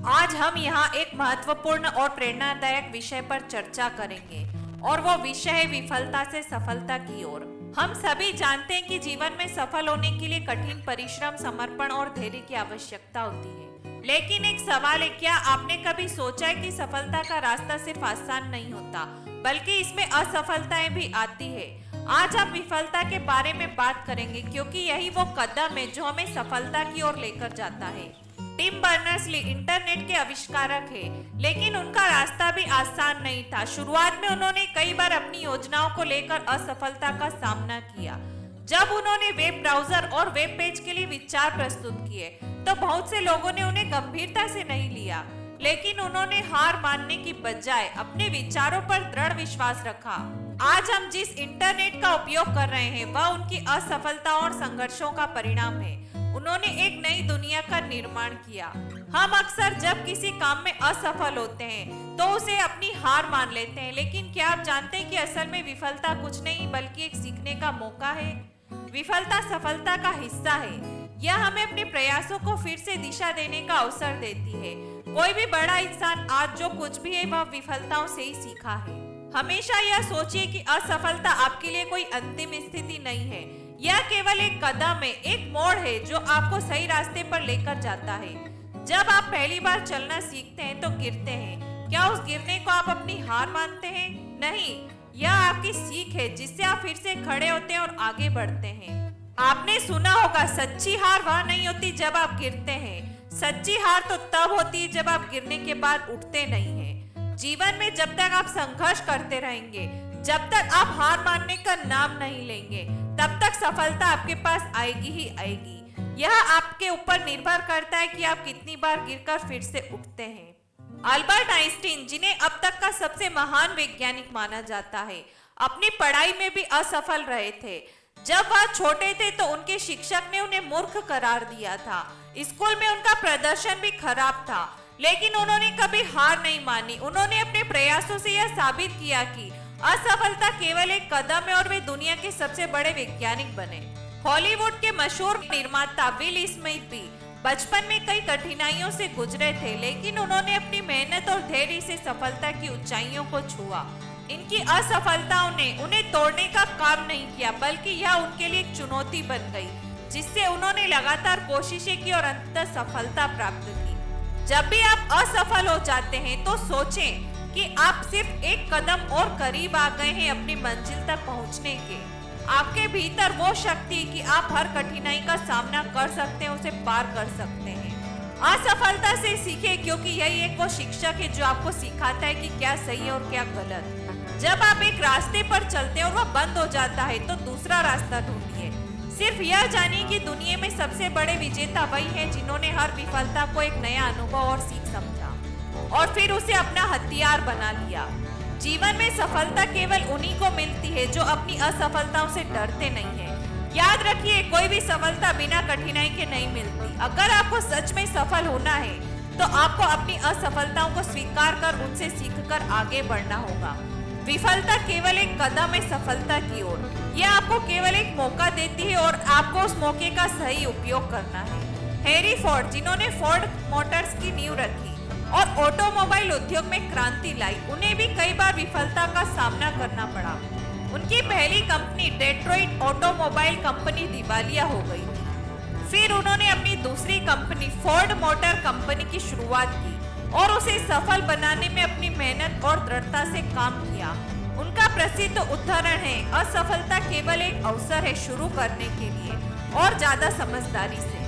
आज हम यहाँ एक महत्वपूर्ण और प्रेरणादायक विषय पर चर्चा करेंगे और वो विषय है विफलता से सफलता की ओर। हम सभी जानते हैं कि जीवन में सफल होने के लिए कठिन परिश्रम, समर्पण और धैर्य की आवश्यकता होती है। लेकिन एक सवाल है, क्या आपने कभी सोचा है कि सफलता का रास्ता सिर्फ आसान नहीं होता, बल्कि इसमें असफलताएं भी आती है। आज हम विफलता के बारे में बात करेंगे क्योंकि यही वो कदम है जो हमें सफलता की ओर लेकर जाता है। टिम बर्नर्स-ली इंटरनेट के आविष्कारक है, लेकिन उनका रास्ता भी आसान नहीं था। शुरुआत में उन्होंने कई बार अपनी योजनाओं को लेकर असफलता का सामना किया। जब उन्होंने वेब ब्राउजर और वेब पेज के लिए विचार प्रस्तुत किए तो बहुत से लोगों ने उन्हें गंभीरता से नहीं लिया, लेकिन उन्होंने हार मानने की बजाय अपने विचारों पर दृढ़ विश्वास रखा। आज हम जिस इंटरनेट का उपयोग कर रहे हैं वह उनकी असफलताओं और संघर्षों का परिणाम है। उन्होंने एक नई दुनिया का निर्माण किया। हम अक्सर जब किसी काम में असफल होते हैं तो उसे अपनी हार मान लेते हैं, लेकिन क्या आप जानते हैं कि असल में विफलता कुछ नहीं बल्कि एक सीखने का मौका है। विफलता सफलता का हिस्सा है। यह हमें अपने प्रयासों को फिर से दिशा देने का अवसर देती है। कोई भी बड़ा इंसान आज जो कुछ भी है वह विफलताओं से ही सीखा है। हमेशा यह सोचिए कि असफलता आपके लिए कोई अंतिम स्थिति नहीं है। यह केवल एक कदम है, एक मोड़ है जो आपको सही रास्ते पर लेकर जाता है। जब आप पहली बार चलना सीखते हैं तो गिरते हैं। क्या उस गिरने को आप अपनी हार मानते हैं? नहीं, यह आपकी सीख है जिससे आप फिर से खड़े होते हैं और आगे बढ़ते हैं। आपने सुना होगा, सच्ची हार वह नहीं होती जब आप गिरते हैं। सच्ची हार तो तब होती है जब आप गिरने के बाद उठते नहीं हैं। जीवन में जब तक आप संघर्ष करते रहेंगे, जब तक आप हार मानने का नाम नहीं लेंगे, तब तक सफलता आपके पास आएगी ही आएगी। यह आपके ऊपर निर्भर करता है कि आप कितनी बार गिरकर फिर से उठते हैं। अल्बर्ट आइंस्टीन, जिन्हें अब तक का सबसे महान वैज्ञानिक माना जाता है, अपनी पढ़ाई में भी असफल रहे थे। जब वह छोटे थे तो उनके शिक्षक ने उन्हें मूर्ख करार दिया था। स्कूल में उनका प्रदर्शन भी खराब था, लेकिन उन्होंने कभी हार नहीं मानी। उन्होंने अपने प्रयासों से यह साबित किया कि असफलता केवल एक कदम है और वे दुनिया के सबसे बड़े वैज्ञानिक बने। हॉलीवुड के मशहूर निर्माता विल स्मिथ भी बचपन में कई कठिनाइयों से गुजरे थे, लेकिन उन्होंने अपनी मेहनत और धैर्य से सफलता की ऊंचाइयों को छुआ। इनकी असफलताओं ने उन्हें तोड़ने का काम नहीं किया, बल्कि यह उनके लिए एक चुनौती बन गई, जिससे उन्होंने लगातार कोशिशें की और अंततः सफलता प्राप्त की। जब भी आप असफल हो जाते हैं तो सोचें कि आप सिर्फ एक कदम और करीब आ गए हैं अपनी मंजिल तक पहुंचने के। आपके भीतर वो शक्ति है कि आप हर कठिनाई का सामना कर सकते हैं, उसे पार कर सकते हैं। असफलता से सीखें, क्योंकि यही एक वो शिक्षक है जो आपको सिखाता है कि क्या सही है और क्या गलत। जब आप एक रास्ते पर चलते हैं और वह बंद हो जाता है तो दूसरा रास्ता ढूंढिए। सिर्फ यह जानिए कि दुनिया में सबसे बड़े विजेता वही हैं जिन्होंने हर विफलता को एक नया अनुभव और सीख समझा और फिर उसे अपना हथियार बना लिया। जीवन में सफलता केवल उन्हीं को मिलती है जो अपनी असफलताओं से डरते नहीं है। याद रखिए, कोई भी सफलता बिना कठिनाई के नहीं मिलती। अगर आपको सच में सफल होना है तो आपको अपनी असफलताओं को स्वीकार कर उनसे सीखकर आगे बढ़ना होगा। विफलता केवल एक कदम है सफलता की ओर। यह आपको केवल एक मौका देती है और आपको उस मौके का सही उपयोग करना है। हैरी फोर्ड, जिन्होंने फोर्ड मोटर्स की नींव रखी और ऑटोमोबाइल उद्योग में क्रांति लाई, उन्हें भी कई बार विफलता का सामना करना पड़ा। उनकी पहली कंपनी डेट्रॉइट ऑटोमोबाइल कंपनी दिवालिया हो गई थी। फिर उन्होंने अपनी दूसरी कंपनी फोर्ड मोटर कंपनी की शुरुआत की और उसे सफल बनाने में अपनी मेहनत और दृढ़ता से काम किया। उनका प्रसिद्ध उदाहरण है, असफलता केवल एक अवसर है शुरू करने के लिए और ज्यादा समझदारी से।